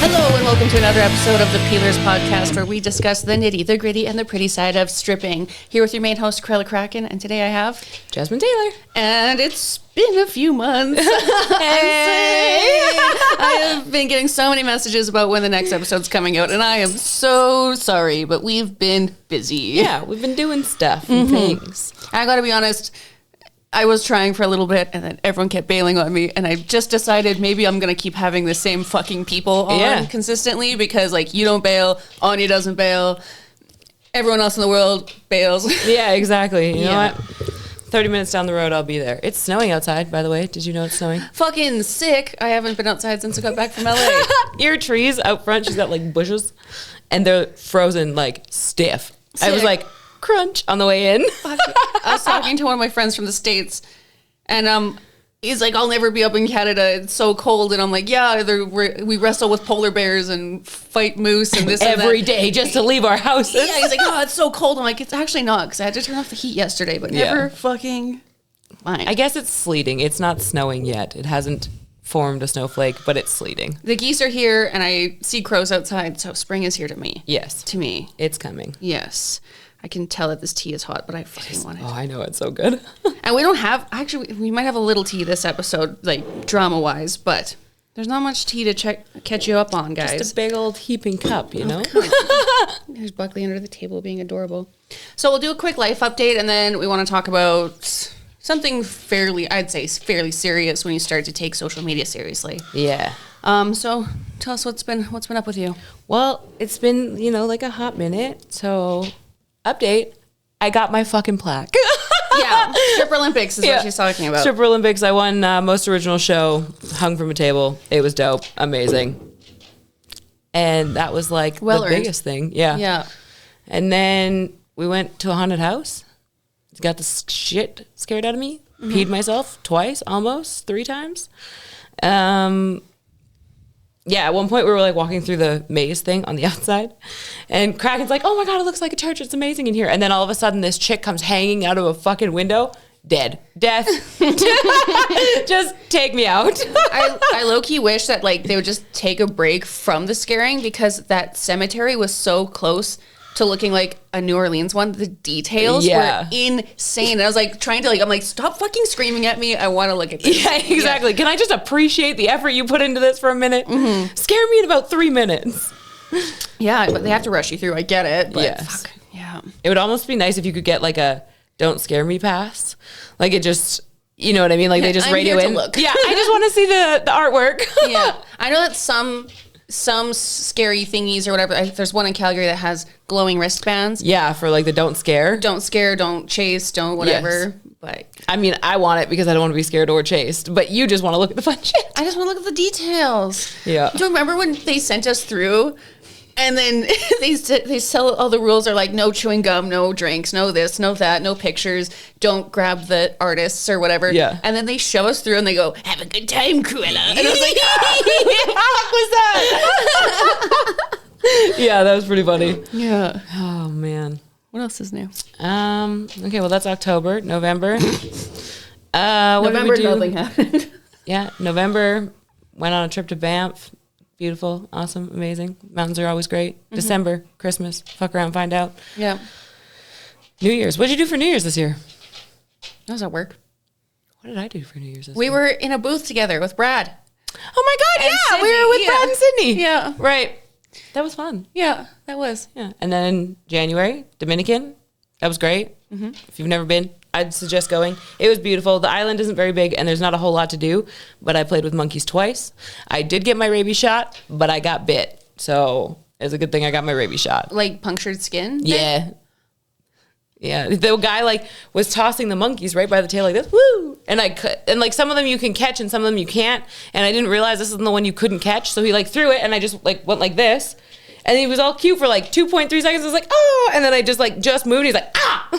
Hello and welcome to another episode of the Peelerz podcast, where we discuss the nitty, the gritty, and the pretty side of stripping. Here with your main host, Krella Kraken, and today I have Jazmin Taylor. And it's been a few months. Hey! I have been getting so many messages about when the next episode's coming out, and I am so sorry, but we've been busy. Yeah, we've been doing stuff and things. I gotta be honest, I was trying for a little bit, and then everyone kept bailing on me, and I just decided maybe I'm going to keep having the same fucking people on consistently, because, like, you don't bail, Anya doesn't bail, everyone else in the world bails. Yeah, exactly. You know what? 30 minutes down the road, I'll be there. It's snowing outside, by the way. Did you know it's snowing? Fucking sick. I haven't been outside since I got back from LA. Your trees out front, she's got, like, bushes, and they're frozen, like, stiff. Sick. I was like, crunch on the way in. I was talking to one of my friends from the States, and he's like, I'll never be up in Canada, it's so cold. And I'm like, yeah, we wrestle with polar bears and fight moose and this every and that. day just to leave our houses. Yeah, he's like, oh, it's so cold. I'm like, it's actually not, because I had to turn off the heat yesterday, but never fucking fine. I guess it's sleeting. It's not snowing yet. It hasn't formed a snowflake, but it's sleeting. The geese are here, and I see crows outside, so spring is here to me. Yes. To me. It's coming. Yes. I can tell that this tea is hot, but I fucking want it. Oh, I know. It's so good. And we don't have, actually, we might have a little tea this episode, like, drama-wise, but there's not much tea to catch you up on, guys. Just a big old heaping cup, you know? There's Buckley under the table being adorable. So we'll do a quick life update, and then we want to talk about something I'd say fairly serious when you start to take social media seriously. Yeah. So tell us what's been up with you. Well, it's been, like a hot minute, so... Update, I got my fucking plaque. Yeah, Stripper Olympics is what she's talking about. Stripper Olympics, I won most original show, hung from a table. It was dope, amazing. And that was like the biggest thing. Yeah. Yeah. And then we went to a haunted house. Got the shit scared out of me. Peed myself twice, almost 3 times. Yeah, at one point we were like walking through the maze thing on the outside, and Kraken's like, oh my God, it looks like a church. It's amazing in here. And then all of a sudden this chick comes hanging out of a fucking window, dead. Death. Just take me out. I low-key wish that like they would just take a break from the scaring, because that cemetery was so close to looking like a New Orleans one. The details were insane. And I was like I'm like, stop fucking screaming at me. I want to look at this. Yeah, exactly. Can I just appreciate the effort you put into this for a minute? Mm-hmm. Scare me in about 3 minutes. Yeah, but they have to rush you through. I get it. But yes. Fuck, yeah. It would almost be nice if you could get like a don't scare me pass. Like it just, you know what I mean? Like they just radio in. Look. Yeah, I just want to see the artwork. Yeah. I know that some scary thingies or whatever. There's one in Calgary that has glowing wristbands. Yeah, for like the don't scare. Don't scare, don't chase, don't whatever. Yes. But I mean, I want it because I don't want to be scared or chased. But you just want to look at the fun shit. I just want to look at the details. Yeah. Do you remember when they sent us through, and then they sell all the rules are like no chewing gum, no drinks, no this, no that, no pictures, don't grab the artists or whatever. Yeah. And then they show us through and they go, have a good time, Cruella. And I was like, what was that? Yeah, that was pretty funny. Yeah. Oh man. What else is new? Okay, well that's October. November. November, nothing happened. Yeah, November went on a trip to Banff. Beautiful, awesome, amazing. Mountains are always great. Mm-hmm. December, Christmas, fuck around, find out. Yeah. New Year's. What did you do for New Year's this year? I was at work. What did I do for New Year's this year? We were in a booth together with Brad. Oh my God, and yeah. Sydney. We were with Brad and Sydney. Yeah. Right. That was fun. Yeah, that was. Yeah. And then January, Dominican. That was great. Mm-hmm. If you've never been, I'd suggest going. It was beautiful. The island isn't very big and there's not a whole lot to do, but I played with monkeys twice. I did get my rabies shot, but I got bit. So it's a good thing I got my rabies shot. Like punctured skin? Yeah. Yeah. The guy like was tossing the monkeys right by the tail like this. Woo! And and like some of them you can catch and some of them you can't. And I didn't realize this is the one you couldn't catch. So he like threw it and I just like went like this. And he was all cute for like 2.3 seconds. I was like, oh, and then I just moved. He's like, ah,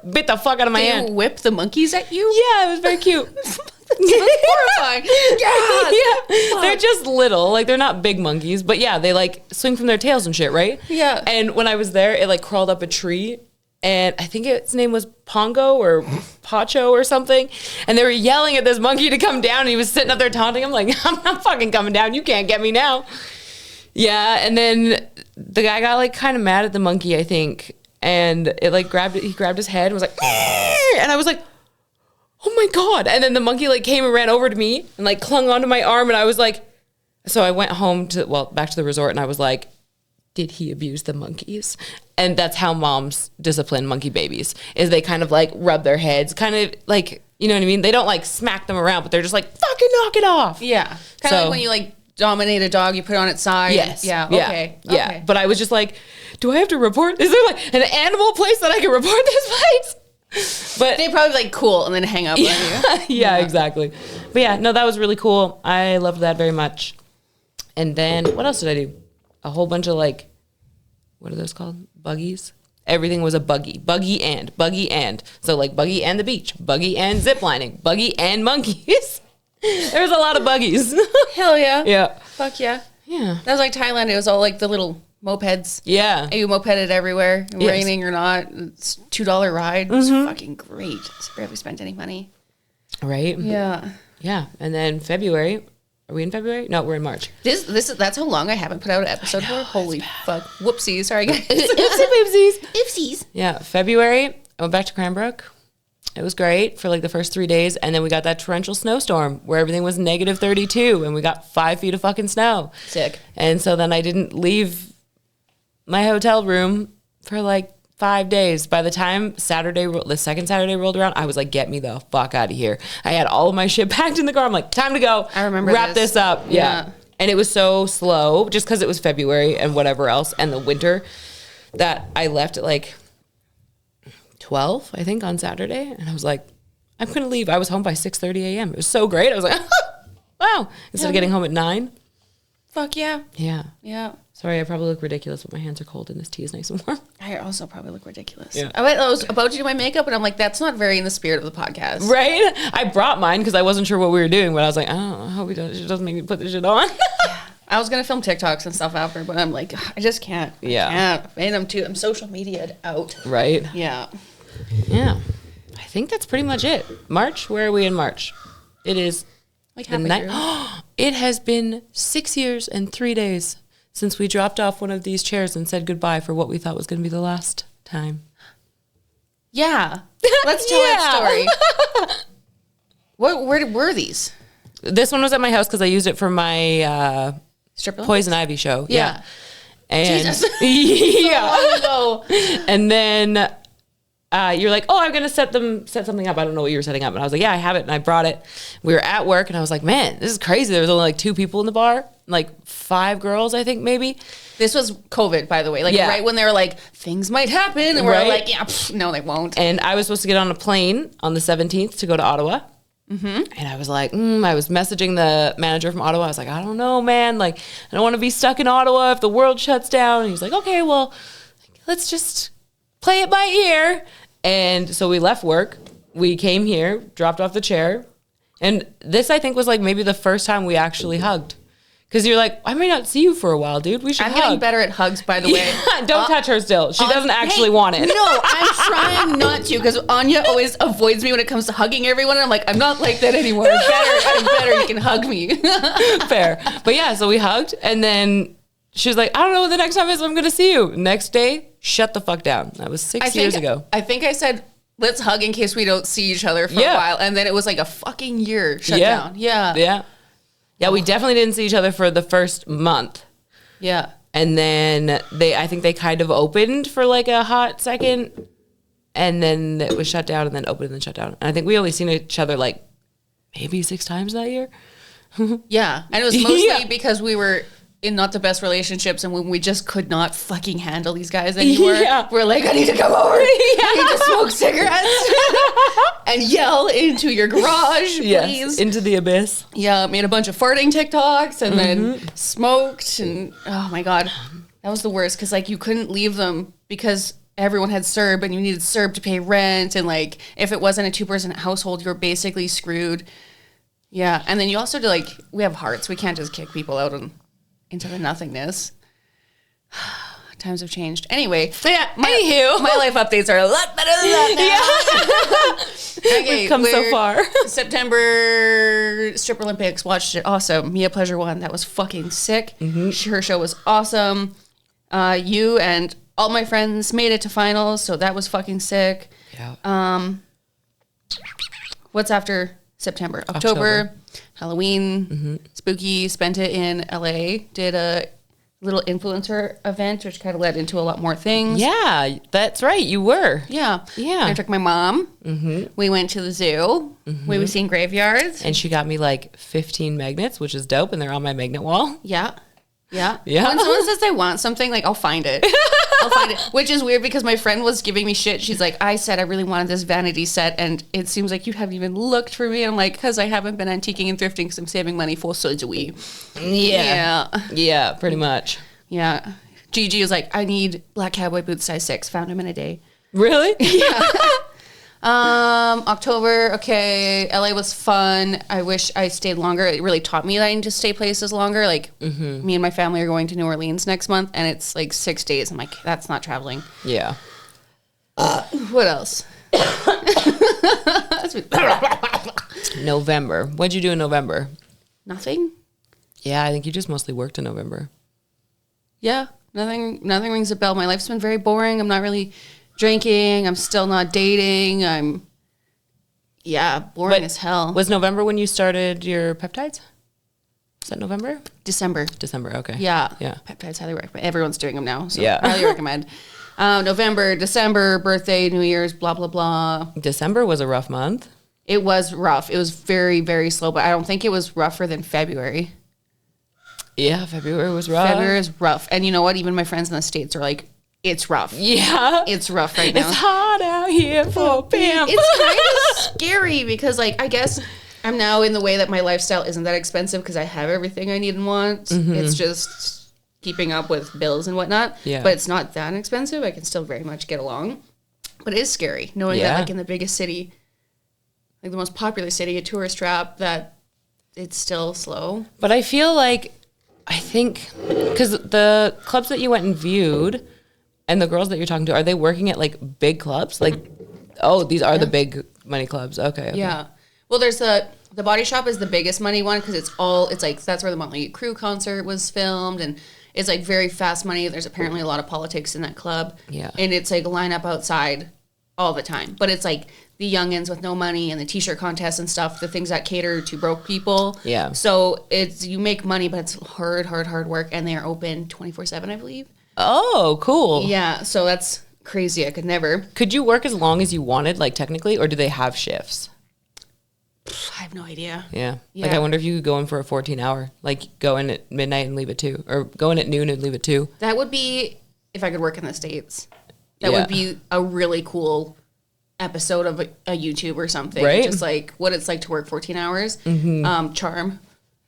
bit the fuck out of my hand. Did you whip the monkeys at you? Yeah, it was very cute. That's horrifying. Yeah, they're just little, like they're not big monkeys, but yeah, they like swing from their tails and shit, right? Yeah. And when I was there, it like crawled up a tree. And I think its name was Pongo or Pacho or something. And they were yelling at this monkey to come down. And he was sitting up there taunting him like, I'm not fucking coming down. You can't get me now. Yeah, and then the guy got like kind of mad at the monkey, I think, and it like he grabbed his head and was like, and I was like, oh my God. And then the monkey like came and ran over to me and like clung onto my arm, and I was like, so I went back to the resort, and I was like, did he abuse the monkeys? And that's how moms discipline monkey babies, is they kind of like rub their heads, kind of like, you know what I mean? They don't like smack them around, but they're just like, fucking knock it off. Yeah. Kind of like when you like dominate a dog, you put it on its side. Yes. Yeah. Okay. Yeah. Okay. But I was just like, do I have to report? Is there like an animal place that I can report this place? But they probably like cool and then hang up on you. Yeah, exactly. But yeah, no, that was really cool. I loved that very much. And then what else did I do? A whole bunch of like, what are those called? Buggies? Everything was a buggy. Buggy and. So like buggy and the beach. Buggy and ziplining. Buggy and monkeys. There was a lot of buggies. Hell yeah. Yeah. Fuck yeah. Yeah. That was like Thailand. It was all like the little mopeds. Yeah. And you mopeded everywhere, Yes. raining or not. It's $2 ride. It was fucking great. Just barely spent any money. Right? Yeah. Yeah. And then February. Are we in February? No, we're in March. That's how long I haven't put out an episode for. Holy fuck. Whoopsies. Sorry, guys. Oopsies. Yeah. February, I went back to Cranbrook. It was great for like the first 3 days. And then we got that torrential snowstorm where everything was negative 32 and we got 5 feet of fucking snow. Sick. And so then I didn't leave my hotel room for like 5 days. By the time the second Saturday rolled around, I was like, get me the fuck out of here. I had all of my shit packed in the car. I'm like, time to go. I remember wrap this up. Yeah. And it was so slow just because it was February and whatever else and the winter that I left at like 12, I think, on Saturday. And I was like, I'm going to leave. I was home by 6:30 a.m. It was so great. I was like, wow. Instead of getting home at 9. Fuck yeah. Yeah. Yeah. Sorry, I probably look ridiculous, but my hands are cold and this tea is nice and warm. I also probably look ridiculous. Yeah. I was about to do my makeup, and I'm like, that's not very in the spirit of the podcast. Right? I brought mine because I wasn't sure what we were doing, but I was like, I hope she doesn't make me put this shit on. I was going to film TikToks and stuff after, but I'm like, I just can't. Yeah. I can't. And I'm social media out. Right? Yeah. Yeah. I think that's pretty much it. March? Where are we in March? It is Like the halfway night. through. It has been 6 years and 3 days since we dropped off one of these chairs and said goodbye for what we thought was going to be the last time. Yeah. Let's tell that story. Where were these? This one was at my house because I used it for my Strip Poison Ivy show. Yeah. And Jesus. yeah. Long ago. And then you're like, oh, I'm going to set something up. I don't know what you were setting up. And I was like, yeah, I have it. And I brought it. We were at work and I was like, man, this is crazy. There was only like 2 people in the bar, like 5 girls, I think maybe. This was COVID, by the way. Like right when they were like, things might happen. And we're like, yeah, no, they won't. And I was supposed to get on a plane on the 17th to go to Ottawa. Mm-hmm. And I was like, I was messaging the manager from Ottawa. I was like, I don't know, man. Like, I don't want to be stuck in Ottawa if the world shuts down. And he was like, okay, well, let's just play it by ear. And so we left work. We came here, dropped off the chair. And this, I think, was like maybe the first time we actually hugged. Because you're like, I may not see you for a while, dude. We should hug. I'm getting better at hugs, by the way. Don't touch her still. She doesn't actually want it. No, I'm trying not to, because Anya always avoids me when it comes to hugging everyone. And I'm like, I'm not like that anymore. I'm better. You can hug me. Fair. But yeah, so we hugged. And then she was like, I don't know what the next time is I'm going to see you. Next day, shut the fuck down. That was 6 years ago. I think I said, let's hug in case we don't see each other for a while. And then it was like a fucking year shut down. Yeah. Yeah, we definitely didn't see each other for the first month. Yeah. And then I think they kind of opened for like a hot second. And then it was shut down and then opened and then shut down. And I think we only seen each other like maybe 6 times that year. Yeah. And it was mostly because we were in not the best relationships and when we just could not fucking handle these guys anymore. We're like, I need to come over. I need to smoke cigarettes and yell into your garage, please. Into the abyss. Yeah, made a bunch of farting TikToks and then smoked and oh my God. That was the worst because like you couldn't leave them because everyone had CERB and you needed CERB to pay rent and like if it wasn't a 2-person household, you were basically screwed. Yeah, and then you also do like, we have hearts. We can't just kick people out into the nothingness. times have changed. Anyway, anywho, my life updates are a lot better than that now. Okay, we've come so far. September Strip Olympics, watched it. Awesome. Mia Pleasure won. That was fucking sick. Her show was awesome. You and all my friends made it to finals, so that was fucking sick. Yeah. What's after September? October. Halloween, spooky, spent it in LA, did a little influencer event, which kind of led into a lot more things. Yeah, that's right. You were. Yeah. Yeah. I took my mom. We went to the zoo. We were seeing graveyards. And she got me like 15 magnets, which is dope, and they're on my magnet wall. Yeah. Yeah. Yeah. When someone says they want something, like, I'll find it. Which is weird because my friend was giving me shit. She's like, I said I really wanted this vanity set, and it seems like you haven't even looked for me. I'm like, because I haven't been antiquing and thrifting because I'm saving money for surgery. Yeah. Yeah, pretty much. Yeah. Gigi was like, I need black cowboy boots size 6. Found them in a day. Really? Yeah. October, okay, LA was fun. I wish I stayed longer. It really taught me that I need to stay places longer. Like, me and my family are going to New Orleans next month, and it's like 6 days. I'm like, that's not traveling. Yeah. What else? November. What'd you do in November? Nothing. Yeah, I think you just mostly worked in November. Yeah, nothing rings a bell. My life's been very boring. I'm not really drinking. I'm still not dating. Boring as hell. Was November when you started your peptides? Is that November? December, okay. Yeah. Yeah. Peptides, highly recommend. Everyone's doing them now, so Yeah. highly recommend. November, December, birthday, New Year's, blah, blah, blah. December was a rough month. It was rough. It was very, very slow, but I don't think it was rougher than February. Yeah, February was rough. February is rough. And you know what? Even my friends in the States are like, it's rough. Yeah. It's rough right now. It's hot out here for a pimp. It's kind of scary because, like, I guess I'm now in the way that my lifestyle isn't that expensive because I have everything I need and want. It's just keeping up with bills and whatnot. Yeah. But it's not that expensive. I can still very much get along. But it is scary knowing that, like, in the biggest city, like the most popular city, a tourist trap, that it's still slow. But I feel like, I think, because the clubs that you went and viewed and the girls that you're talking to, are they working at like big clubs? Like, oh, these are the big money clubs. Okay. Yeah. Well, there's the Body Shop is the biggest money one because it's like, that's where the Motley Crue concert was filmed, and it's like very fast money. There's apparently a lot of politics in that club. Yeah. And it's like a lineup outside all the time. But it's like the youngins with no money and the t-shirt contests and stuff, the things that cater to broke people. Yeah. So you make money, but it's hard work, and they're open 24/7, I believe. Oh, cool. Yeah. So that's crazy. I could never. Could you work as long as you wanted, like technically, or do they have shifts? I have no idea. Yeah. Yeah. Like, I wonder if you could go in for a 14-hour, like go in at midnight and leave at 2, or go in at noon and leave at 2. That would be, if I could work in the States, that would be a really cool episode of a YouTube or something. Right. Just like what it's like to work 14 hours. Charm.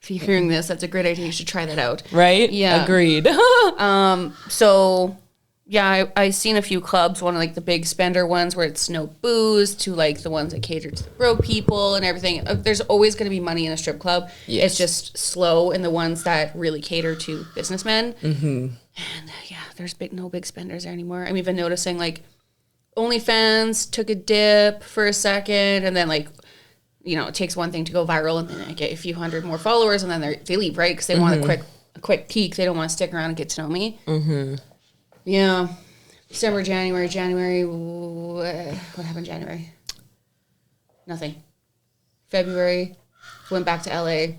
If you're hearing this, that's a great idea. You should try that out. Right? Yeah. Agreed. So, yeah, I seen a few clubs, one of like the big spender ones where it's no booze, to like the ones that cater to the broke people and everything. There's always going to be money in a strip club. Yes. It's just slow in the ones that really cater to businessmen. And there's no big spenders there anymore. I'm even noticing like OnlyFans took a dip for a second, and then like, you know, it takes one thing to go viral, and then I get a few hundred more followers, and then they leave, right? Because they want a quick peek. They don't want to stick around and get to know me. Yeah. December, January. What happened in January? Nothing. February, went back to LA.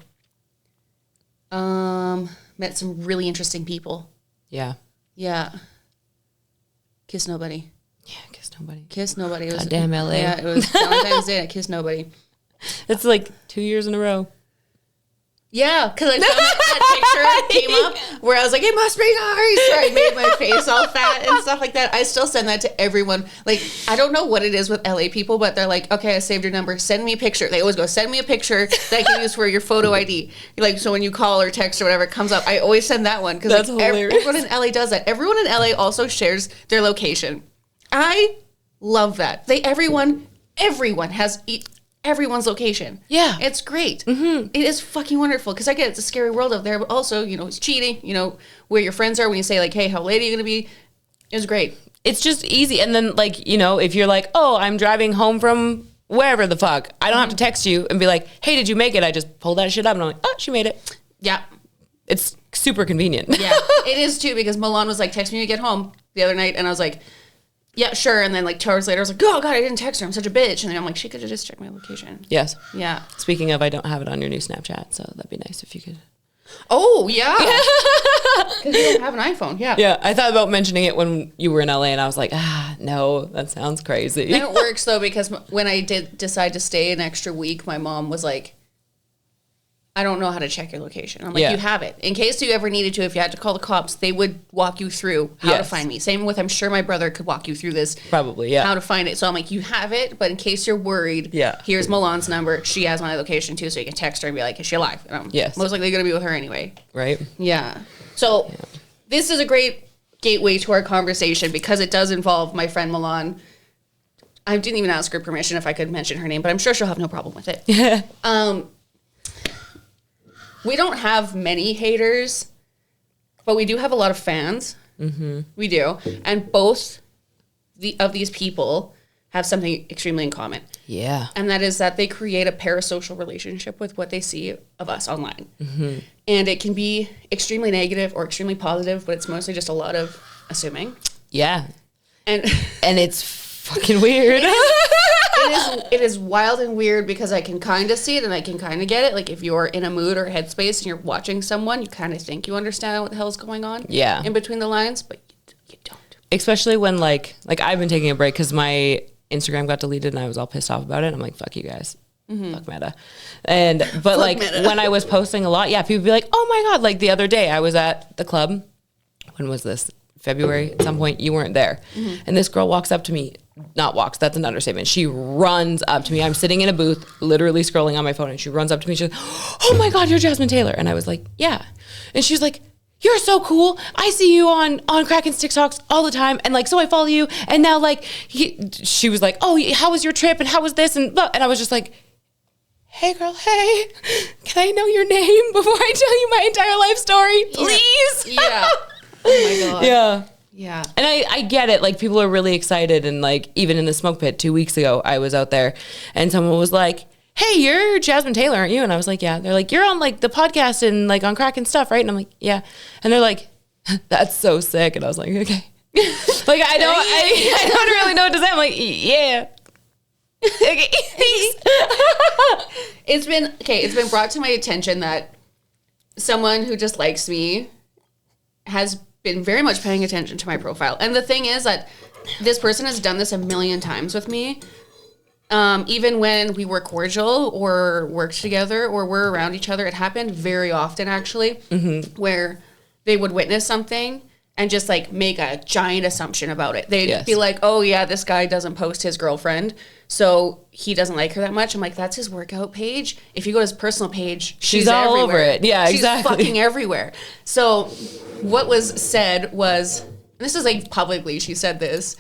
Met some really interesting people. Yeah. Yeah. Kiss nobody. Yeah, kiss nobody. Kiss nobody. It was, Goddamn LA. Yeah, it was Valentine's Day. I kissed nobody. It's like 2 years in a row. Yeah, because I found that picture came up where I was like, it must be nice. So I made my face all fat and stuff like that. I still send that to everyone. Like, I don't know what it is with LA people, but they're like, okay, I saved your number. Send me a picture. They always go, send me a picture that I can use for your photo ID. Like, so when you call or text or whatever, it comes up. I always send that one because like, everyone in LA does that. Everyone in LA also shares their location. I love that. Everyone has everyone's location. Yeah. It's great. It is fucking wonderful because I get it's a scary world out there, but also, it's cheating, where your friends are when you say like, hey, how late are you going to be? It's great. It's just easy. And then like, if you're like, oh, I'm driving home from wherever the fuck, I don't have to text you and be like, hey, did you make it? I just pull that shit up and I'm like, oh, she made it. Yeah. It's super convenient. Yeah, it is too, because Milan was like, text me when you get home the other night. And I was like, yeah, sure. And then like 2 hours later, I was like, oh God, I didn't text her. I'm such a bitch. And then I'm like, she could have just checked my location. Yes. Yeah. Speaking of, I don't have it on your new Snapchat, so that'd be nice if you could. Oh, yeah. Because you don't have an iPhone. Yeah. Yeah. I thought about mentioning it when you were in LA and I was like, no, that sounds crazy. Then it works though, because when I did decide to stay an extra week, my mom was like, I don't know how to check your location. I'm like, you have it. In case you ever needed to, if you had to call the cops, they would walk you through how to find me. Same with, I'm sure my brother could walk you through this. Probably, yeah. How to find it. So I'm like, you have it, but in case you're worried, here's Milan's number. She has my location too, so you can text her and be like, is she alive? And I'm most likely going to be with her anyway. Right. Yeah. So this is a great gateway to our conversation because it does involve my friend Milan. I didn't even ask her permission if I could mention her name, but I'm sure she'll have no problem with it. We don't have many haters, but we do have a lot of fans. Mm-hmm. We do. And both of these people have something extremely in common. Yeah. And that is that they create a parasocial relationship with what they see of us online. Mm-hmm. And it can be extremely negative or extremely positive, but it's mostly just a lot of assuming. Yeah. And it's fucking weird. It is wild and weird because I can kind of see it and I can kind of get it. Like if you're in a mood or a headspace and you're watching someone, you kind of think you understand what the hell's going on. Yeah. In between the lines, but you don't. Especially when like I've been taking a break because my Instagram got deleted and I was all pissed off about it. I'm like, fuck you guys. Mm-hmm. Fuck Meta. But like Meta. When I was posting a lot, people be like, oh my God. Like the other day I was at the club. When was this? February at some point. You weren't there. Mm-hmm. And this girl walks up to me. Not walks, that's an understatement. She runs up to me. I'm sitting in a booth, literally scrolling on my phone, and she runs up to me. She's like, oh my God, you're Jazmin Taylor. And I was like, yeah. And she's like, you're so cool. I see you on Kraken's TikToks all the time. And like, so I follow you. And now like, she was like, oh, how was your trip? And how was this? And I was just like, hey girl, hey, can I know your name before I tell you my entire life story? Please. Yeah. Oh my God. Yeah. Yeah. And I get it. Like, people are really excited. And, like, even in the smoke pit 2 weeks ago, I was out there and someone was like, hey, you're Jazmin Taylor, aren't you? And I was like, yeah. They're like, you're on, like, the podcast and, like, on Kraken stuff, right? And I'm like, yeah. And they're like, that's so sick. And I was like, okay. Like, I don't really know what to say. I'm like, yeah. Okay. It's been brought to my attention that someone who just likes me has been very much paying attention to my profile. And the thing is that this person has done this a million times with me. Even when we were cordial or worked together or were around each other, it happened very often actually, where they would witness something and just like make a giant assumption about it. They'd be like, oh yeah, this guy doesn't post his girlfriend, so he doesn't like her that much. I'm like, that's his workout page. If you go to his personal page, she's all everywhere. over it. Yeah, she's exactly. Fucking everywhere. So what was said was, and this is like publicly, she said this,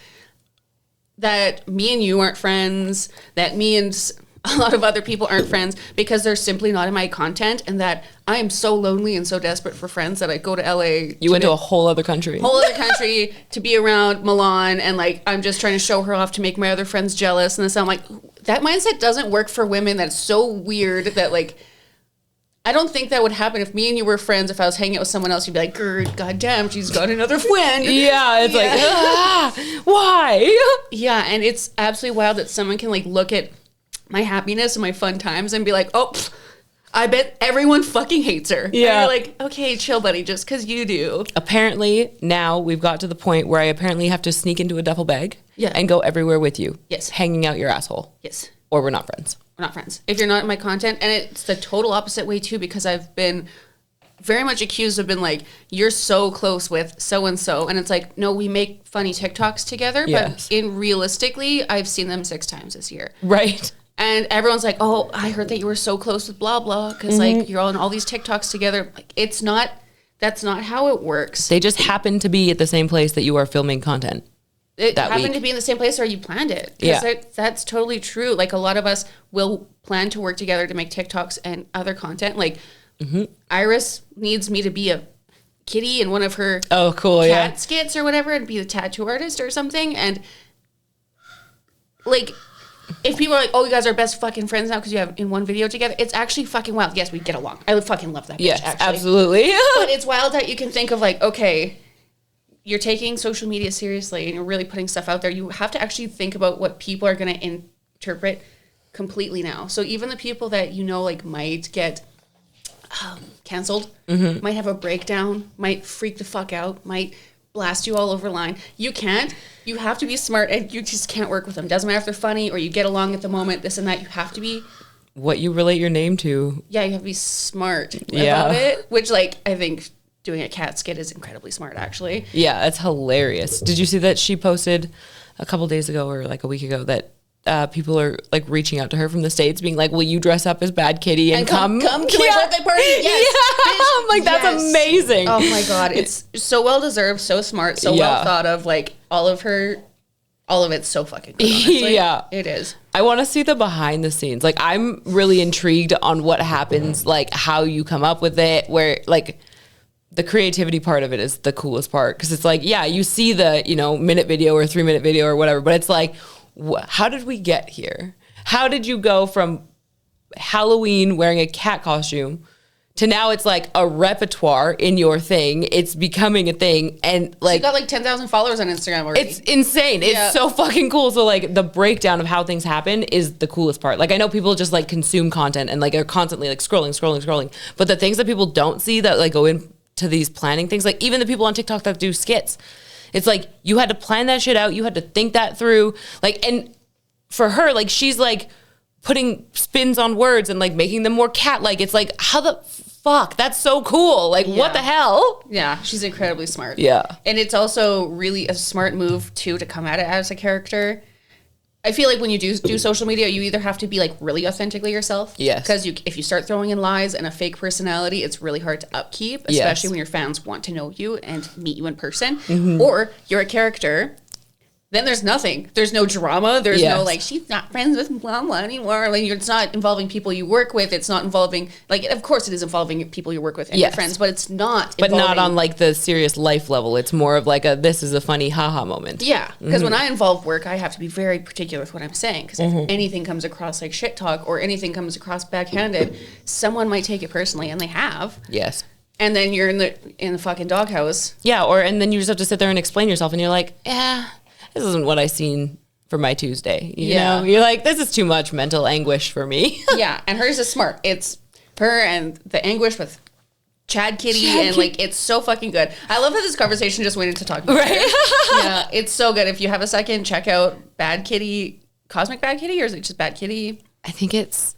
that me and you aren't friends, that me and a lot of other people aren't friends because they're simply not in my content, and that I am so lonely and so desperate for friends that I go to LA. You went to a whole other country. To be around Milan, and like I'm just trying to show her off to make my other friends jealous. And this, I'm like, that mindset doesn't work for women. That's so weird that like, I don't think that would happen if me and you were friends. If I was hanging out with someone else, you'd be like, God damn, she's got another friend. Yeah, it's like, why? Yeah, and it's absolutely wild that someone can like look at my happiness and my fun times and be like, oh, I bet everyone fucking hates her. Yeah. And you're like, okay, chill, buddy, just because you do. Apparently, now we've got to the point where I apparently have to sneak into a duffel bag and go everywhere with you. Yes. Hanging out your asshole. Yes. Or we're not friends. We're not friends. If you're not in my content, and it's the total opposite way too, because I've been very much accused of being like, you're so close with so-and-so. And it's like, no, we make funny TikToks together, but realistically, I've seen them 6 times this year. Right. And everyone's like, oh, I heard that you were so close with blah, blah, because like you're on all these TikToks together. Like, that's not how it works. They just happen to be at the same place that you are filming content. it happened to be in the same place or you planned it. Yeah. That's totally true. Like a lot of us will plan to work together to make TikToks and other content. Like Iris needs me to be a kitty in one of her cat skits or whatever and be the tattoo artist or something. And like, if people are like, oh, you guys are best fucking friends now because you have in one video together, it's actually fucking wild. Yes, we get along. I fucking love that bitch, yes, actually. absolutely. But it's wild that you can think of like, okay, you're taking social media seriously and you're really putting stuff out there. You have to actually think about what people are going to interpret completely now. So even the people that you know like might get canceled, might have a breakdown, might freak the fuck out, might blast you all over line. You have to be smart and you just can't work with them. Doesn't matter if they're funny or you get along at the moment, this and that. You have to be what you relate your name to. Yeah, you have to be smart about it, which like I think doing a cat skit is incredibly smart actually. Yeah, it's hilarious. Did you see that she posted a couple days ago or like a week ago that people are like reaching out to her from the States being like, will you dress up as Bad Kitty and come to my birthday party? Yes. Yeah. I'm like, that's amazing. Oh my God. It's so well deserved, so smart, so well thought of. Like all of it's so fucking good, honestly. Yeah. It is. I want to see the behind the scenes. Like I'm really intrigued on what happens, like how you come up with it, where like the creativity part of it is the coolest part. Cause it's like, yeah, you see the, minute video or 3-minute video or whatever, but it's like, how did we get here? How did you go from Halloween wearing a cat costume to now it's like a repertoire in your thing? It's becoming a thing. And like, you got like 10,000 followers on Instagram already. It's insane. It's so fucking cool. So like the breakdown of how things happen is the coolest part. Like I know people just like consume content and like are constantly like scrolling. But the things that people don't see that like go into these planning things, like even the people on TikTok that do skits, it's like you had to plan that shit out. You had to think that through. Like, and for her, like she's like putting spins on words and like making them more cat-like. It's like, how the fuck? That's so cool. Like, what the hell? Yeah, she's incredibly smart. Yeah. And it's also really a smart move too to come at it as a character. I feel like when you do social media, you either have to be like really authentically yourself. Yes. Because if you start throwing in lies and a fake personality, it's really hard to upkeep, especially when your fans want to know you and meet you in person. Or you're a character. Then there's nothing. There's no drama. There's no like, she's not friends with blah, blah anymore. Like, it's not involving people you work with. It's not involving, like, of course it is involving people you work with and your friends, but it's not But not on, like, the serious life level. It's more of, like, this is a funny haha moment. Yeah, because when I involve work, I have to be very particular with what I'm saying. Because if anything comes across, like, shit talk or anything comes across backhanded, someone might take it personally, and they have. Yes. And then you're in the fucking doghouse. Yeah, and then you just have to sit there and explain yourself, and you're like, this isn't what I seen for my Tuesday. You know? You're like, this is too much mental anguish for me. Yeah, and hers is smart. It's her and the anguish with Chad Kitty, like, it's so fucking good. I love that this conversation just went into talking about it. Yeah, it's so good. If you have a second, check out Bad Kitty, Cosmic Bad Kitty, or is it just Bad Kitty? I think it's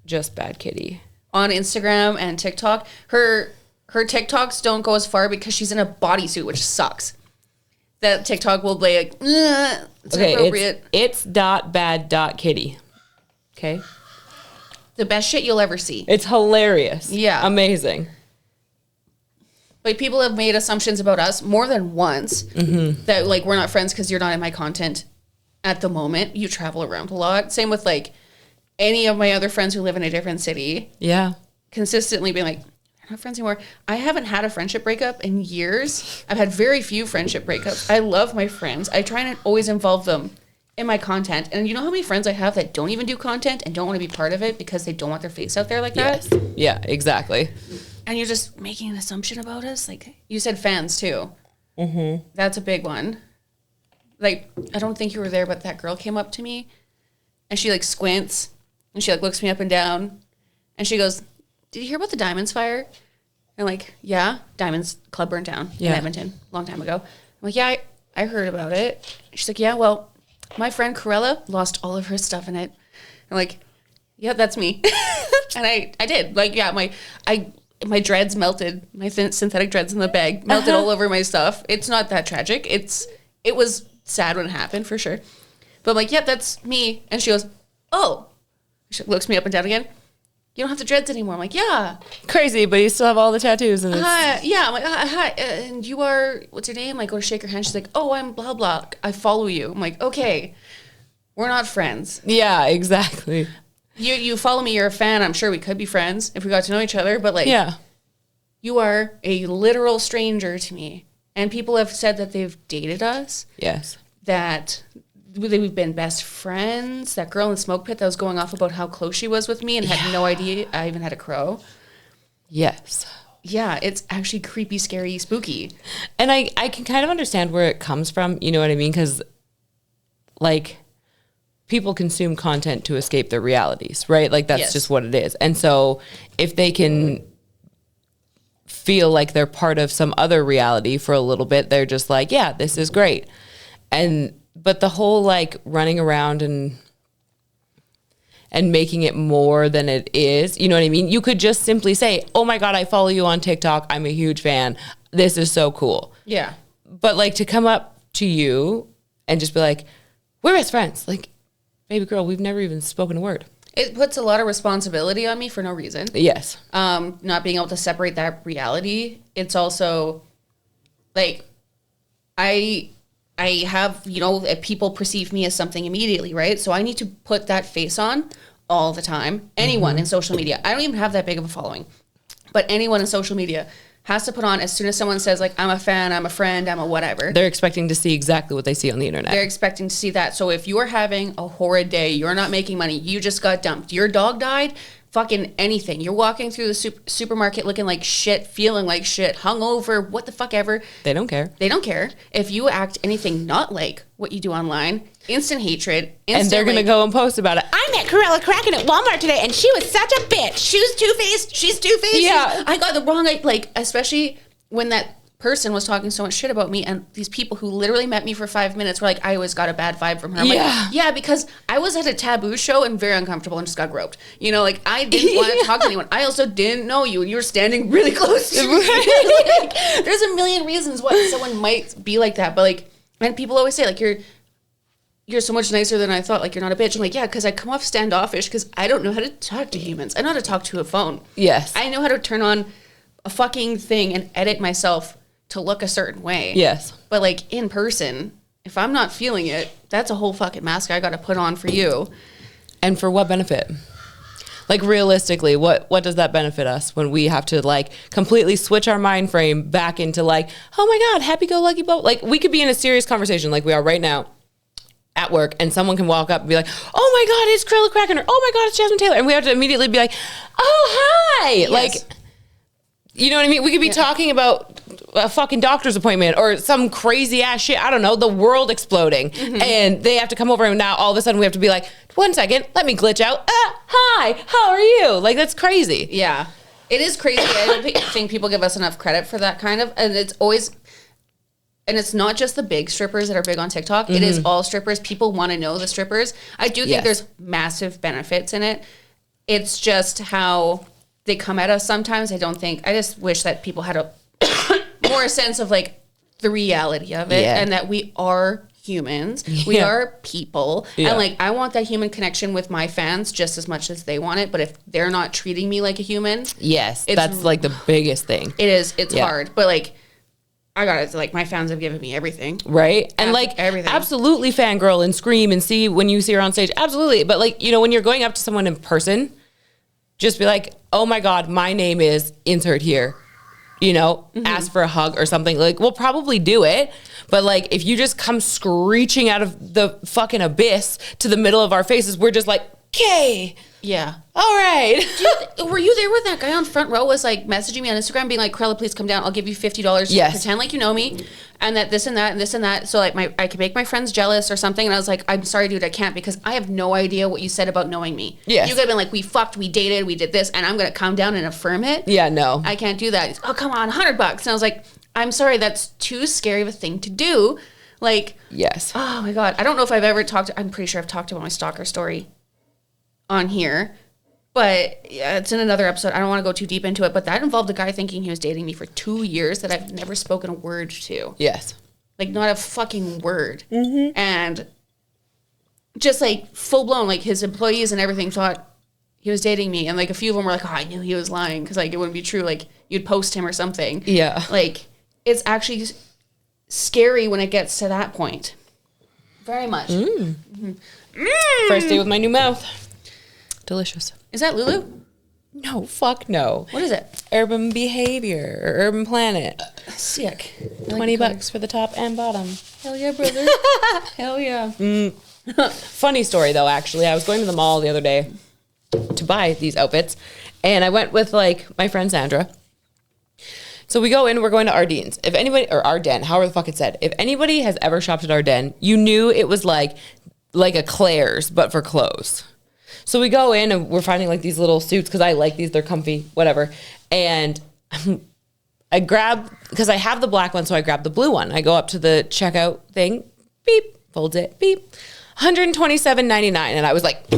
just Bad Kitty. On Instagram and TikTok. Her TikToks don't go as far because she's in a bodysuit, which sucks. That TikTok will be like, it's inappropriate. It's .bad.kitty. Okay. The best shit you'll ever see. It's hilarious. Yeah. Amazing. Like, people have made assumptions about us more than once that, like, we're not friends because you're not in my content at the moment. You travel around a lot. Same with, like, any of my other friends who live in a different city. Yeah. Consistently being like, not friends anymore. I haven't had a friendship breakup in years. I've had very few friendship breakups. I love my friends. I try and always involve them in my content. And you know how many friends I have that don't even do content and don't want to be part of it because they don't want their face out there like that? Yeah, exactly. And you're just making an assumption about us? Like, you said fans too. That's a big one. Like, I don't think you were there, but that girl came up to me and she like squints and she like looks me up and down and she goes, did you hear about the Diamonds fire? And like, yeah, Diamonds Club burned down in Edmonton a long time ago. I'm like, yeah, I heard about it. She's like, yeah, well, my friend Corella lost all of her stuff in it. I'm like, yeah, that's me. And I did. Like, yeah, my dreads melted. My synthetic dreads in the bag melted all over my stuff. It's not that tragic. It was sad when it happened, for sure. But I'm like, yeah, that's me. And she goes, oh. She looks me up and down again. you don't have the dreads anymore. I'm like, yeah. Crazy, but you still have all the tattoos. And Yeah, I'm like, hi, and you are, what's your name? I go to shake her hand. She's like, oh, I'm blah, blah. I follow you. I'm like, okay, we're not friends. Yeah, exactly. You follow me, you're a fan. I'm sure we could be friends if we got to know each other. But like, yeah, you are a literal stranger to me. And people have said that they've dated us. Yes. That we've been best friends. That girl in the smoke pit that was going off about how close she was with me and had no idea I even had a crow. Yes. Yeah, it's actually creepy, scary, spooky. And I can kind of understand where it comes from. You know what I mean? Because, like, people consume content to escape their realities, right? Like, that's just what it is. And so if they can feel like they're part of some other reality for a little bit, they're just like, yeah, this is great. But the whole like running around and making it more than it is, you know what I mean? You could just simply say, oh my God, I follow you on TikTok. I'm a huge fan. This is so cool. Yeah. But like to come up to you and just be like, we're best friends. Like, baby girl, we've never even spoken a word. It puts a lot of responsibility on me for no reason. Yes. Not being able to separate that reality. It's also like, I have, people perceive me as something immediately, right? So I need to put that face on all the time. Anyone in social media. I don't even have that big of a following. But anyone in social media has to put on as soon as someone says, like, I'm a fan, I'm a friend, I'm a whatever. They're expecting to see exactly what they see on the internet. They're expecting to see that. So if you're having a horrid day, you're not making money, you just got dumped, your dog died, fucking anything. You're walking through the supermarket looking like shit, feeling like shit, hungover, what the fuck ever. They don't care. They don't care. If you act anything not like what you do online, instant hatred. And they're going to go and post about it. I met Corella Kraken at Walmart today, and she was such a bitch. She was two-faced. She's two-faced. Yeah. I got the wrong, especially when that person was talking so much shit about me, and these people who literally met me for 5 minutes were like, I always got a bad vibe from her. I'm like, yeah, because I was at a taboo show and very uncomfortable and just got groped. I didn't want to talk to anyone. I also didn't know you, and you were standing really close to me. There's a million reasons why someone might be like that, but and people always say, you're so much nicer than I thought. Like, you're not a bitch. I'm like, yeah, because I come off standoffish because I don't know how to talk to humans. I know how to talk to a phone. Yes. I know how to turn on a fucking thing and edit myself to look a certain way. Yes. But in person, if I'm not feeling it, that's a whole fucking mask I got to put on for you. And for what benefit? Realistically, what does that benefit us when we have to completely switch our mind frame back into oh my God, happy-go-lucky boat? We could be in a serious conversation like we are right now at work, and someone can walk up and be like, oh my God, it's Corella Kraken, or oh my God, it's Jazmin Taylor. And we have to immediately be like, oh, hi. Yes. You know what I mean? We could be talking about a fucking doctor's appointment or some crazy ass shit. I don't know, the world exploding. Mm-hmm. And they have to come over, and now all of a sudden we have to be like, 1 second, let me glitch out. Hi, how are you? That's crazy. Yeah. It is crazy. I don't think people give us enough credit for that kind of, and it's always, and it's not just the big strippers that are big on TikTok. Mm-hmm. It is all strippers. People want to know the strippers. I do think there's massive benefits in it. It's just how they come at us sometimes. I just wish that people had a more sense of the reality of it, and that we are humans. We are people. Yeah. And I want that human connection with my fans just as much as they want it. But if they're not treating me like a human, yes, that's the biggest thing. It is. It's hard. But I got it. My fans have given me everything. Right. And everything. Absolutely fangirl and scream and see when you see her on stage. Absolutely. But when you're going up to someone in person, just be like, oh my God, my name is insert here. Ask for a hug or something. We'll probably do it. But if you just come screeching out of the fucking abyss to the middle of our faces, we're just like, okay. Yeah. All right. Were you there when that guy on front row was messaging me on Instagram being like, Corella, please come down. I'll give you $50 to pretend like you know me. And that this and that and this and that. So I can make my friends jealous or something. And I was like, I'm sorry, dude, I can't, because I have no idea what you said about knowing me. Yes. You could have been like, we fucked, we dated, we did this, and I'm going to come down and affirm it. Yeah, no. I can't do that. He's, oh, come on, $100. And I was like, I'm sorry, that's too scary of a thing to do. Yes. Oh my God. I don't know if I've ever I'm pretty sure I've talked about my stalker story on here, but it's in another episode. I don't want to go too deep into it, but that involved a guy thinking he was dating me for 2 years that I've never spoken a word to. Yes. Not a fucking word. Mm-hmm. And just full blown, his employees and everything thought he was dating me, and like a few of them were like, oh, I knew he was lying because like it wouldn't be true. Like you'd post him or something. Yeah. Like it's actually scary when it gets to that point. Very much. First day with my new mouth. Delicious. Is that Lulu? No, fuck no. What is it? Urban Behavior or Urban Planet. Sick. $20 for the top and bottom. Hell yeah, brother. Hell yeah. Funny story though, actually. I was going to the mall the other day to buy these outfits, and I went with like my friend Sandra. So we go in, we're going to Ardennes. If anybody, or Ardennes, however the fuck it's said. If anybody has ever shopped at Ardennes, you knew it was like a Claire's, but for clothes. So we go in and we're finding like these little suits because I like these, they're comfy, whatever. And I grab, because I have the black one, so I grab the blue one. I go up to the checkout thing, beep, folds it, beep, $127.99. And I was like,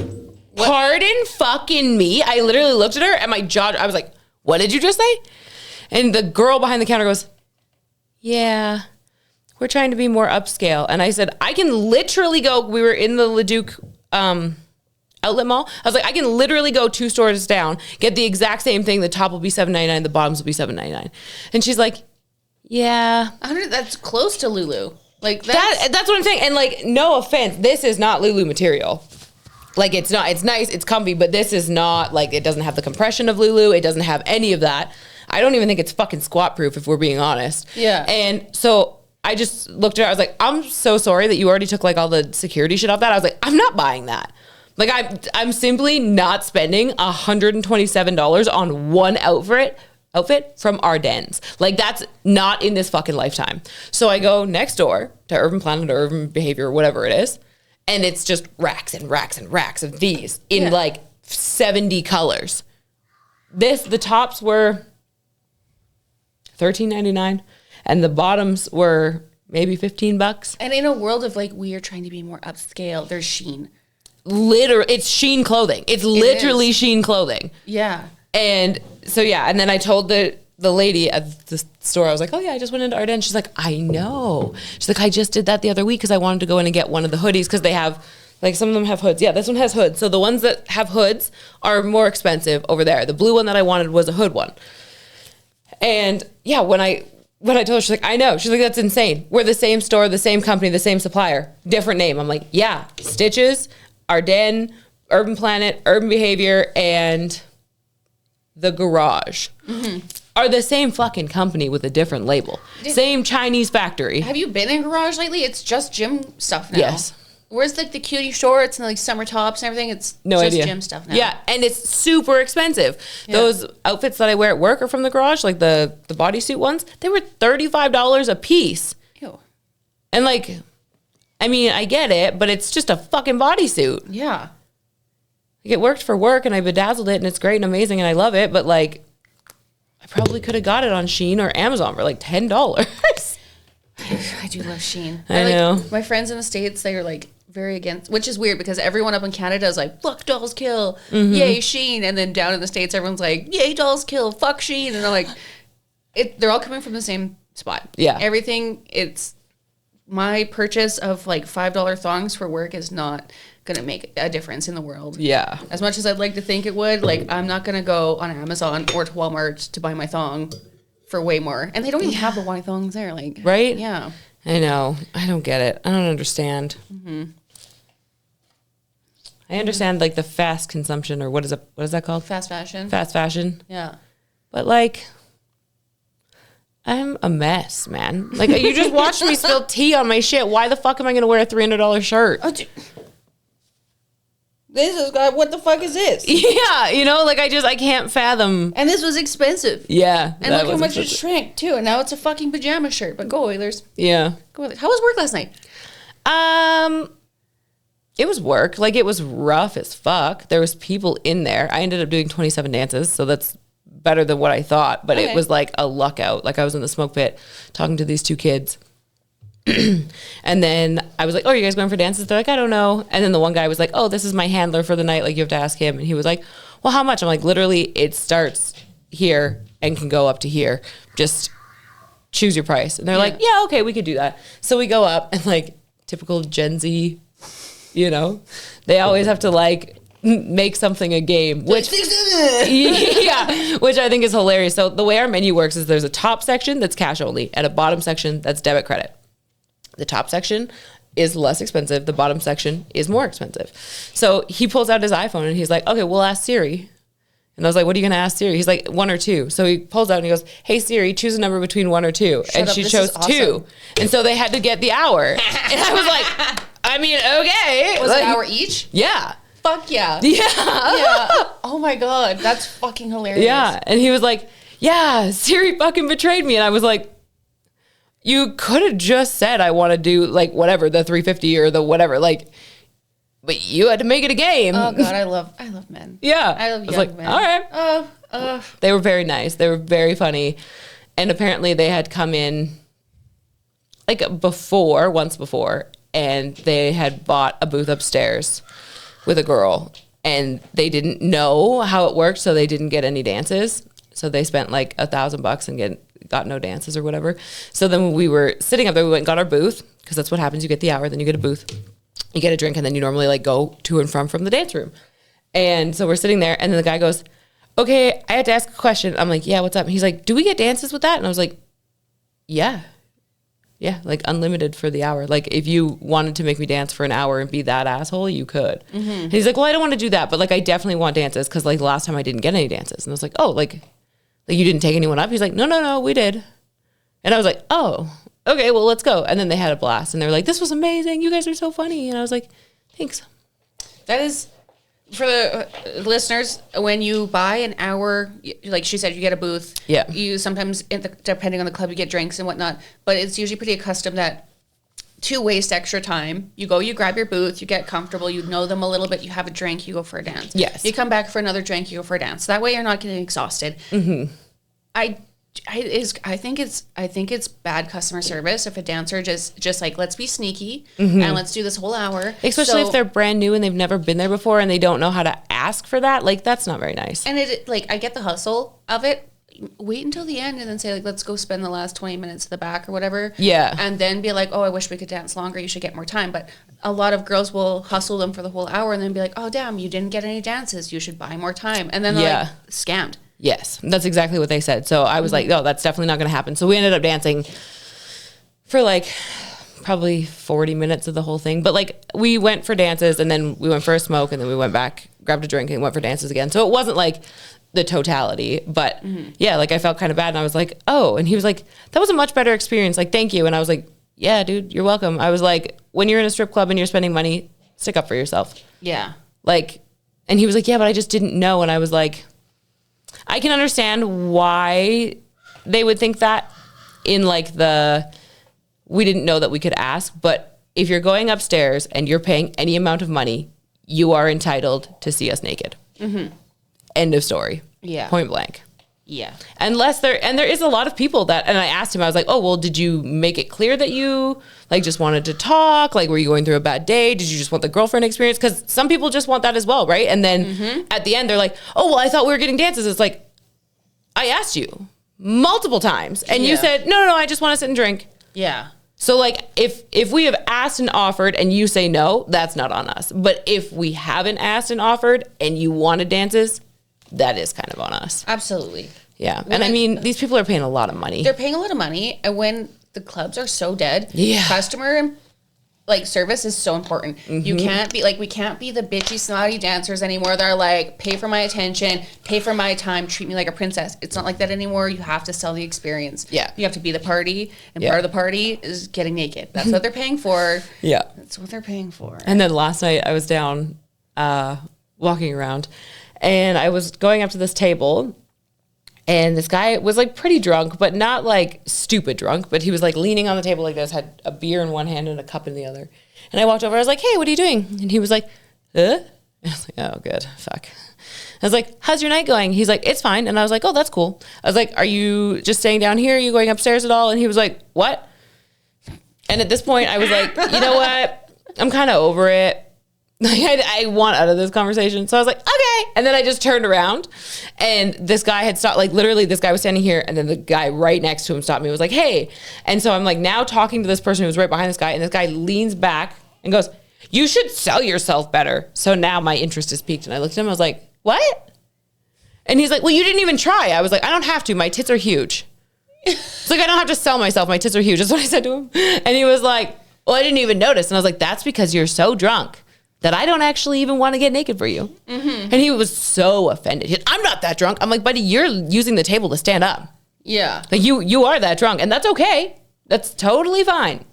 pardon fucking me? I literally looked at her and my jaw, I was like, what did you just say? And the girl behind the counter goes, yeah, we're trying to be more upscale. And I said, I can literally go, we were in the Leduc outlet mall. I was like, I can literally go 2 stores down, get the exact same thing. The top will be $7.99, the bottoms will be $7.99. And she's like, yeah. That's close to Lulu. Like that's what I'm saying. And like, no offense, this is not Lulu material. Like it's not, it's nice, it's comfy, but this is not like, it doesn't have the compression of Lulu. It doesn't have any of that. I don't even think it's fucking squat proof if we're being honest. Yeah. And so I just looked at her, I was like, I'm so sorry that you already took like all the security shit off that. I was like, I'm not buying that. Like I'm simply not spending $127 on one outfit from Ardennes. Like that's not in this fucking lifetime. So I go next door to Urban Planet or Urban Behavior or whatever it is. And it's just racks and racks and racks of these in like 70 colors. The tops were $13.99 and the bottoms were maybe $15. And in a world of like, we are trying to be more upscale, there's Shein. Literally, it's Shein clothing. It's literally Shein clothing. Yeah. And so, yeah. And then I told the lady at the store, I was like, oh, yeah, I just went into Ardennes. She's like, I know. She's like, I just did that the other week because I wanted to go in and get one of the hoodies because they have, like, some of them have hoods. Yeah, this one has hoods. So the ones that have hoods are more expensive over there. The blue one that I wanted was a hood one. And, yeah, when I told her, she's like, I know. She's like, that's insane. We're the same store, the same company, the same supplier, different name. I'm like, yeah, Stitches, Ardennes, Urban Planet, Urban Behavior, and The Garage are the same fucking company with a different label. Same Chinese factory. Have you been in Garage lately? It's just gym stuff now. Yes. Where's like the cutie shorts and like summer tops and everything? It's no just idea. Gym stuff now. Yeah, and it's super expensive. Yeah. Those outfits that I wear at work are from The Garage, like the bodysuit ones. They were $35 a piece. Ew. And like, I mean, I get it, but it's just a fucking bodysuit. Yeah. Like, it worked for work and I bedazzled it and it's great and amazing and I love it, but like, I probably could have got it on Shein or Amazon for like $10. I do love Shein. I know. My friends in the States, they are like very against, which is weird because everyone up in Canada is like, fuck dolls kill, yay Shein. And then down in the States, everyone's like, yay dolls kill, fuck Shein. And they're like, they're all coming from the same spot. Yeah. Everything, my purchase of like $5 thongs for work is not going to make a difference in the world. Yeah. As much as I'd like to think it would, like I'm not going to go on Amazon or to Walmart to buy my thong for way more. And they don't even have the white thongs there. Like, right? Yeah. I know. I don't get it. I don't understand. I understand like the fast consumption or what is that called? Fast fashion. Fast fashion. Yeah. But like, I'm a mess, man. Like you just watched me spill tea on my shit. Why the fuck am I going to wear a $300 shirt? Oh, this is what the fuck is this? Yeah, you know, like I can't fathom. And this was expensive. Yeah. And look how much it shrank too. And now it's a fucking pajama shirt. But go Oilers. Yeah. Go Oilers. How was work last night? It was work. Like it was rough as fuck. There was people in there. I ended up doing 27 dances, so that's better than what I thought. But It was like a luck out. Like I was in the smoke pit talking to these 2 kids. And then I was like, oh, are you guys going for dances? They're like, I don't know. And then the one guy was like, oh, this is my handler for the night. Like you have to ask him. And he was like, well, how much? I'm like, literally it starts here and can go up to here. Just choose your price. And they're like, yeah, okay, we could do that. So we go up and like typical Gen Z, you know, they always have to like make something a game, which yeah, which I think is hilarious. So the way our menu works is there's a top section that's cash only and a bottom section that's debit credit. The top section is less expensive. The bottom section is more expensive. So he pulls out his iPhone and he's like, okay, we'll ask Siri. And I was like, what are you going to ask Siri? He's like, 1 or 2. So he pulls out and he goes, hey, Siri, choose a number between 1 or 2. And she chose 2. And so they had to get the hour. And I was like, I mean, okay. Was it an hour each? Yeah. Fuck yeah. Yeah. Yeah. Oh my God. That's fucking hilarious. Yeah. And he was like, yeah, Siri fucking betrayed me. And I was like, you could have just said, I want to do like whatever, the 350 or the whatever. Like, but you had to make it a game. Oh God, I love men. Yeah. I love young like, men. All right. They were very nice. They were very funny. And apparently they had come in like once before, and they had bought a booth upstairs with a girl, and they didn't know how it worked, so they didn't get any dances. So they spent like $1,000 and got no dances or whatever. So then when we were sitting up there, we went and got our booth, because that's what happens. You get the hour, then you get a booth. You get a drink, and then you normally like go to and from the dance room. And so we're sitting there, and then the guy goes, okay, I had to ask a question. I'm like, yeah, what's up? And he's like, do we get dances with that? And I was like, yeah, like unlimited for the hour. Like if you wanted to make me dance for an hour and be that asshole, you could. Mm-hmm. And he's like, well, I don't want to do that, but like I definitely want dances, because like the last time I didn't get any dances. And I was like, oh, like you didn't take anyone up? He's like, no, we did. And I was like, oh, okay, well, let's go. And then they had a blast, and they were like, this was amazing. You guys are so funny. And I was like, thanks. That is, for the listeners, when you buy an hour, like she said, you get a booth. Yeah. You sometimes, depending on the club, you get drinks and whatnot. But it's usually pretty accustomed that to waste extra time, you go, you grab your booth, you get comfortable, you know them a little bit, you have a drink, you go for a dance. Yes. You come back for another drink, you go for a dance. That way you're not getting exhausted. Mm-hmm. I think it's bad customer service if a dancer just like, let's be sneaky and let's do this whole hour. Especially if they're brand new and they've never been there before and they don't know how to ask for that. Like, that's not very nice. And it, like, I get the hustle of it. Wait until the end and then say, like, let's go spend the last 20 minutes at the back or whatever. Yeah. And then be like, oh, I wish we could dance longer. You should get more time. But a lot of girls will hustle them for the whole hour and then be like, oh, damn, you didn't get any dances. You should buy more time. And then they're like, scammed. Yes, that's exactly what they said. So I was like, oh, that's definitely not going to happen. So we ended up dancing for like probably 40 minutes of the whole thing. But like we went for dances and then we went for a smoke and then we went back, grabbed a drink and went for dances again. So it wasn't like the totality, but yeah, like I felt kind of bad and I was like, oh, and he was like, that was a much better experience. Like, thank you. And I was like, yeah, dude, you're welcome. I was like, when you're in a strip club and you're spending money, stick up for yourself. Yeah. Like, and he was like, yeah, but I just didn't know. And I was like, I can understand why they would think that in like we didn't know that we could ask, but if you're going upstairs and you're paying any amount of money, you are entitled to see us naked. Mm-hmm. End of story. Yeah. Point blank. Yeah. Unless there is a lot of people that, and I asked him, I was like, oh, well, did you make it clear that you like just wanted to talk? Like, were you going through a bad day? Did you just want the girlfriend experience? Because some people just want that as well, right? And then at the end, they're like, oh, well, I thought we were getting dances. It's like, I asked you multiple times and you said, no, I just want to sit and drink. Yeah. So like if we have asked and offered and you say no, that's not on us. But if we haven't asked and offered and you wanted dances, that is kind of on us. Absolutely. Yeah. And I mean, these people are paying a lot of money. They're paying a lot of money. And when the clubs are so dead, customer like service is so important. Mm-hmm. You can't be like, we can't be the bitchy, snotty dancers anymore. They're like, pay for my attention, pay for my time, treat me like a princess. It's not like that anymore. You have to sell the experience. Yeah. You have to be the party. And part of the party is getting naked. That's what they're paying for. Yeah. That's what they're paying for. And then last night I was down walking around and I was going up to this table. And this guy was like pretty drunk, but not like stupid drunk, but he was like leaning on the table like this, had a beer in one hand and a cup in the other. And I walked over, I was like, hey, what are you doing? And he was like, huh? And I was like, oh, good, fuck. I was like, how's your night going? He's like, it's fine. And I was like, oh, that's cool. I was like, are you just staying down here? Are you going upstairs at all? And he was like, what? And at this point I was like, you know what? I'm kind of over it. I want out of this conversation. So I was like, okay. And then I just turned around and this guy had stopped, like literally this guy was standing here and then the guy right next to him stopped me and was like, hey. And so I'm like now talking to this person who was right behind this guy and this guy leans back and goes, you should sell yourself better. So now my interest is piqued. And I looked at him, I was like, what? And he's like, well, you didn't even try. I was like, I don't have to. My tits are huge. It's like, I don't have to sell myself. My tits are huge. That's what I said to him. And he was like, well, I didn't even notice. And I was like, that's because you're so drunk that I don't actually even want to get naked for you. And he was so offended. He said, I'm not that drunk. I'm like, buddy, you're using the table to stand up. Yeah. Like you are that drunk. And that's okay. That's totally fine.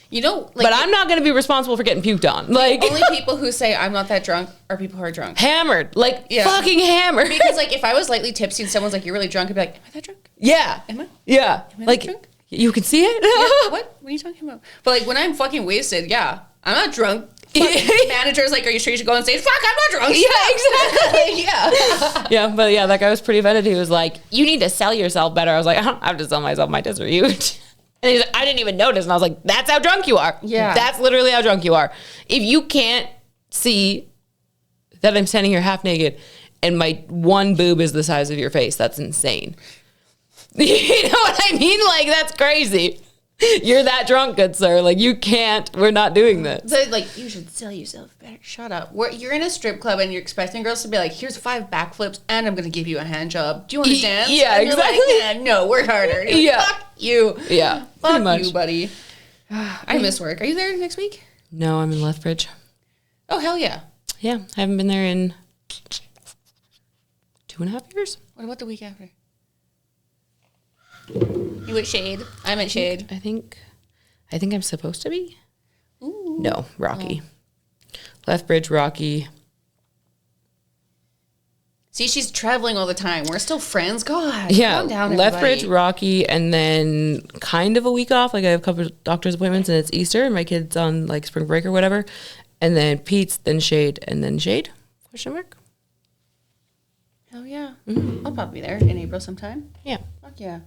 You know, like, but I'm not going to be responsible for getting puked on. Like, only people who say I'm not that drunk are people who are drunk. Hammered. Like, fucking hammered. Because, like, if I was lightly tipsy and someone's like, you're really drunk, I'd be like, am I that drunk? Yeah. Am I? Yeah. Am I like, that drunk? You can see it? Yeah. What are you talking about? But, like, when I'm fucking wasted, yeah, I'm not drunk. Manager's like, are you sure you should go on stage? Fuck, I'm not drunk. Yeah, exactly. Yeah. Yeah, but yeah, that guy was pretty offended. He was like, you need to sell yourself better. I was like, I don't have to sell myself. My tits are huge. And he's like, I didn't even notice. And I was like, that's how drunk you are. Yeah. That's literally how drunk you are. If you can't see that I'm standing here half naked and my one boob is the size of your face, that's insane. You know what I mean? Like, that's crazy. You're that drunk, good sir. Like, you can't. We're not doing this. So, like, you should sell yourself better. Shut up. You're in a strip club and you're expecting girls to be like, here's 5 backflips and I'm going to give you a hand job. Do you want to dance? Yeah, and exactly. You're like, no, work harder. You're like, fuck you. Yeah. Fuck you, buddy. I miss work. Are you there next week? No, I'm in Lethbridge. Oh, hell yeah. Yeah, I haven't been there in 2.5 years. What about the week after? You at Shade? I'm at Shade. I think I'm supposed to be. Ooh. No, Rocky. Oh. Lethbridge, Rocky. See, she's traveling all the time. We're still friends. God, yeah. Calm down, Lethbridge, Rocky, and then kind of a week off. Like I have a couple of doctor's appointments, and it's Easter, and my kid's on like spring break or whatever. And then Pete's, then Shade, and then Shade? Question mark. Oh yeah, I'll probably be there in April sometime. Yeah. Fuck yeah.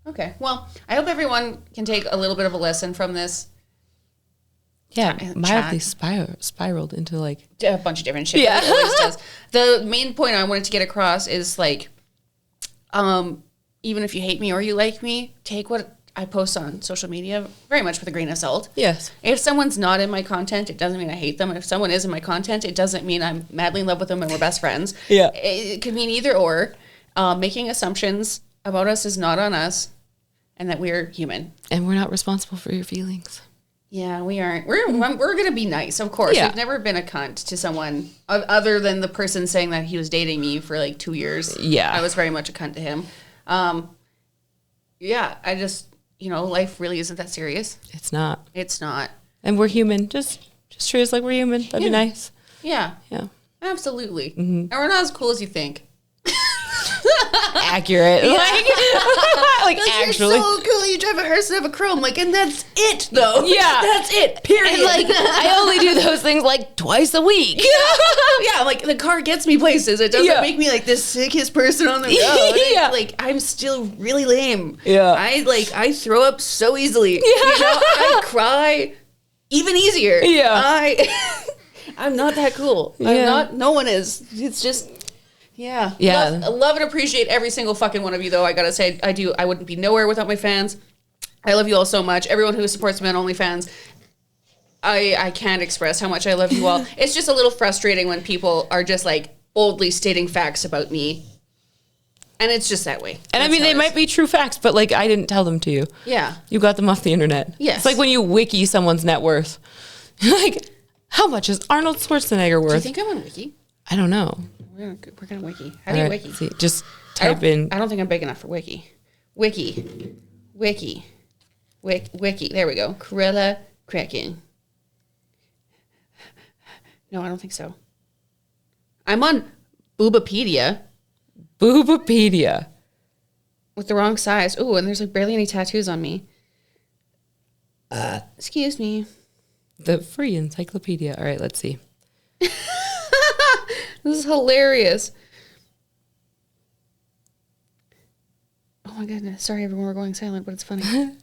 Okay. Well, I hope everyone can take a little bit of a lesson from this. Yeah, mildly spiraled into like a bunch of different shit. Yeah. It always does. The main point I wanted to get across is like, even if you hate me or you like me, take what I post on social media very much with a grain of salt. Yes. If someone's not in my content, it doesn't mean I hate them. If someone is in my content, it doesn't mean I'm madly in love with them and we're best friends. Yeah. It could mean either or. Making assumptions about us is not on us, and that we're human. And we're not responsible for your feelings. Yeah, we aren't. We're going to be nice, of course. Yeah. We've never been a cunt to someone other than the person saying that he was dating me for like 2 years. Yeah. I was very much a cunt to him. Yeah, I just, life really isn't that serious. It's not. It's not. And we're human. Just treat us like we're human. That'd be nice. Yeah. Yeah. Absolutely. Mm-hmm. And we're not as cool as you think. Accurate. Yeah. Like actually. You're so cool. You drive a hearse and have a chrome. Like, and that's it, though. Yeah. That's it. Period. And like, I only do those things like twice a week. Yeah, like the car gets me places. It doesn't make me like the sickest person on the road. Yeah. Like, I'm still really lame. Yeah. I throw up so easily. Yeah. I cry even easier. Yeah. I'm not that cool. Yeah. I'm not. No one is. It's just. Yeah. Yeah. Love and appreciate every single fucking one of you, though. I gotta say, I do. I wouldn't be nowhere without my fans. I love you all so much. Everyone who supports me on OnlyFans. I can't express how much I love you all. It's just a little frustrating when people are just like boldly stating facts about me. And it's just that way. And I mean, they might be true facts, but like, I didn't tell them to you. Yeah. You got them off the internet. Yes. It's like when you wiki someone's net worth. Like, how much is Arnold Schwarzenegger worth? Do you think I'm on Wiki? I don't know. We're gonna Wiki. How do you Wiki? See, just type in. I don't think I'm big enough for Wiki. Wiki. There we go. Corella Kraken. No, I don't think so. I'm on Boobapedia. Boobapedia. With the wrong size. Ooh, and there's like barely any tattoos on me. Excuse me. The free encyclopedia. All right, let's see. This is hilarious. Oh my goodness. Sorry, everyone, we're going silent, but it's funny.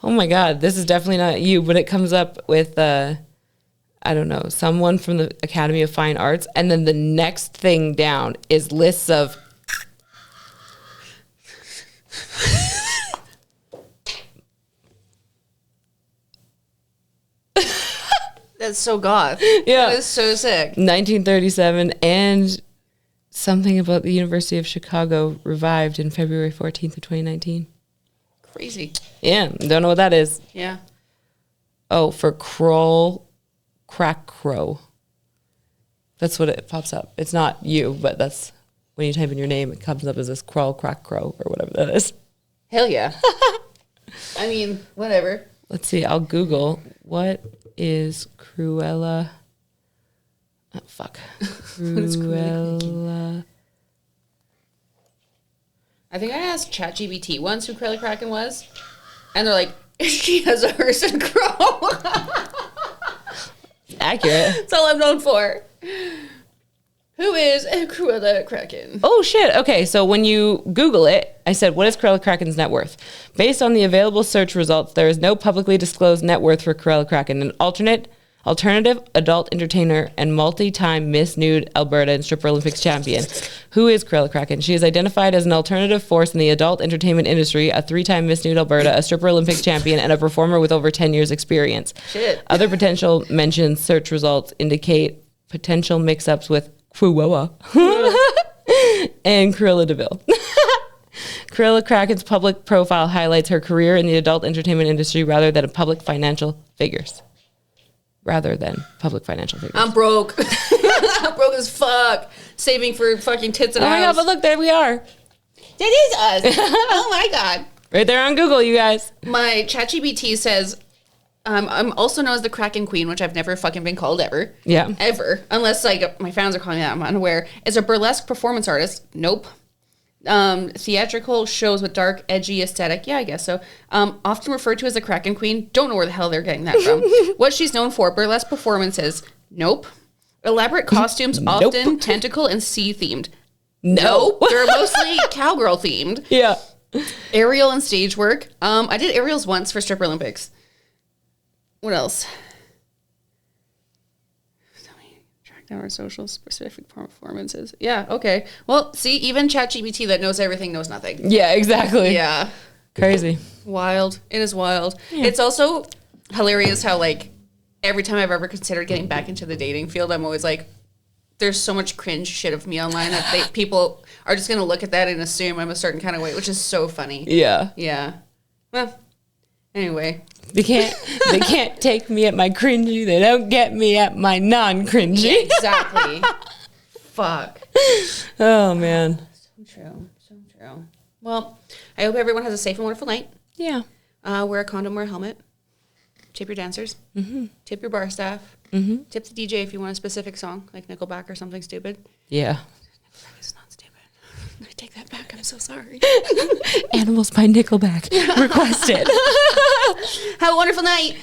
Oh my God, this is definitely not you, but it comes up with, I don't know, someone from the Academy of Fine Arts. And then the next thing down is lists of. That's so goth. Yeah. That is so sick. 1937, and something about the University of Chicago revived in February 14th of 2019. Crazy. Yeah, don't know what that is. Yeah. Oh, for crawl, crack crow. That's what it pops up. It's not you, but that's when you type in your name, it comes up as this crawl, crack crow, or whatever that is. Hell yeah. I mean, whatever. Let's see, I'll Google, what is Cruella? Oh, fuck. Cruella. I think I asked ChatGPT once who Cruella Kraken was, and they're like, she has a hearse and crow. Accurate. That's all I'm known for. Who is Cruella Kraken? Oh, shit. Okay, so when you Google it, I said, what is Cruella Kraken's net worth? Based on the available search results, there is no publicly disclosed net worth for Cruella Kraken, an alternative adult entertainer and multi-time Miss Nude Alberta and Stripper Olympics champion. Who is Cruella Kraken? She is identified as an alternative force in the adult entertainment industry, a 3-time Miss Nude Alberta, a Stripper Olympics champion, and a performer with over 10 years experience. Shit. Other potential mentions search results indicate potential mix-ups with Cruella and Cruella DeVille. Cruella Kraken's public profile highlights her career in the adult entertainment industry rather than public financial figures. I'm broke. I'm broke as fuck. Saving for fucking tits and Oh my house. God, but look, there we are. That is us. Oh my God. Right there on Google, you guys. My ChatGPT says, I'm also known as the Kraken Queen, which I've never fucking been called ever. Yeah. Ever. Unless, like, my fans are calling me that. I'm unaware. Is a burlesque performance artist. Nope. Theatrical shows with dark, edgy aesthetic. Yeah, I guess so. Often referred to as the Kraken Queen. Don't know where the hell they're getting that from. What she's known for, burlesque performances. Nope. Elaborate costumes, often tentacle and sea themed. Nope. They're mostly cowgirl themed. Yeah. Aerial and stage work. I did aerials once for Stripper Olympics. What else? Track down our social specific performances. Yeah, okay. Well, see, even ChatGPT that knows everything knows nothing. Yeah, exactly. Yeah. Crazy. Wild. It is wild. Yeah. It's also hilarious how, like, every time I've ever considered getting back into the dating field, I'm always like, there's so much cringe shit of me online that people are just going to look at that and assume I'm a certain kind of way, which is so funny. Yeah. Yeah. Well, anyway. They can't take me at my cringy. They don't get me at my non-cringy. Yeah, exactly. Fuck. Oh, man. So true. So true. Well, I hope everyone has a safe and wonderful night. Yeah. Wear a condom, wear a helmet. Tip your dancers. Mm-hmm. Tip your bar staff. Mm-hmm. Tip the DJ if you want a specific song, like Nickelback or something stupid. Yeah. Nickelback is not stupid. I take that back. I'm so sorry. Animals by Nickelback. Requested. Have a wonderful night.